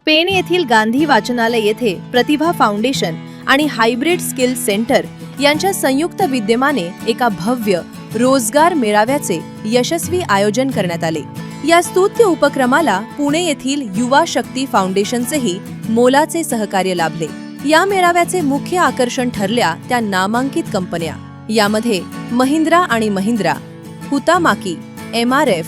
पेण येथील गांधी वाचनालय येथे प्रतिभा फाउंडेशन आणि हायब्रिड स्किल सेंटर यांच्या संयुक्त विद्यमाने एका भव्य रोजगार मेळाव्याचे यशस्वी आयोजन करण्यात आले। या स्तुत्य उपक्रमाला पुणे येथील युवा शक्ती फाउंडेशनचेही मोलाचे सहकार्य लाभले। या मेळाव्याचे मुख्य आकर्षण ठरल्या त्या नामांकित कंपन्या। यामध्ये महिंद्रा आणि महिंद्रा, हुतामाकी, MRF,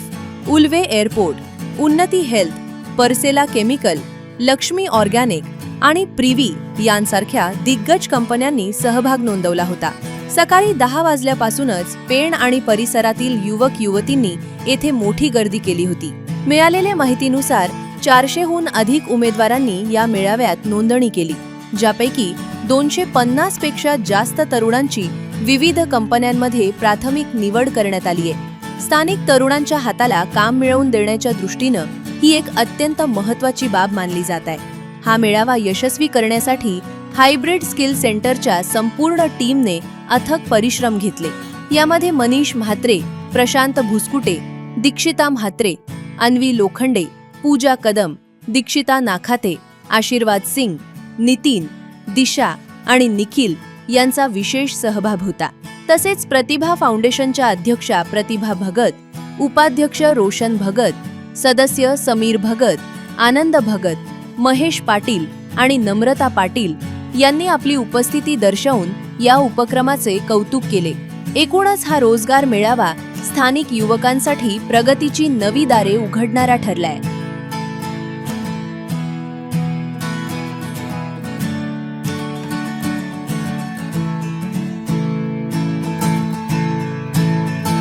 उल्वे एअरपोर्ट, उन्नती हेल्थ, परसेला केमिकल, लक्ष्मी ऑर्गॅनिक आणि प्रिवी यांसारख्या दिग्गज कंपन्यांनी सहभाग नोंदवला होता। सकाळी 10 वाजल्यापासूनच पेण आणि परिसरातील युवक युवतींनी येथे मोठी गर्दी केली होती। मिळालेल्या माहितीनुसार 400हून अधिक उमेदवारांनी या मेळाव्यात नोंदणी केली, ज्यापैकी 250 पेक्षा जास्त तरुणांची विविध कंपन्यांमध्ये प्राथमिक निवड करण्यात आली आहे। स्थानिक तरुणांच्या हाताला काम मिळवून देण्याच्या दृष्टीनं ही एक अत्यंत महत्त्वाची बाब मानली जात आहे। हा मेळावा यशस्वी करण्यासाठी हायब्रिड स्किल सेंटरच्या संपूर्ण टीमने अथक परिश्रम घेतले। यामध्ये मनीष म्हात्रे, प्रशांत भुसकुटे, दीक्षिता म्हात्रे, अन्वी लोखंडे, पूजा कदम, दीक्षिता नाखाते, आशीर्वाद सिंग, नितीन, दिशा आणि निखिल यांचा विशेष सहभाग होता। तसेच प्रतिभा फाउंडेशनच्या अध्यक्षा प्रतिभा भगत, उपाध्यक्ष रोशन भगत, सदस्य समीर भगत, आनंद भगत, महेश पाटील आणि नम्रता पाटील यांनी आपली उपस्थिती दर्शवून या उपक्रमाचे कौतुक केले। एकूणच हा रोजगार मेळावा स्थानिक युवकांसाठी प्रगतीची नवी दारे उघडणारा ठरलाय।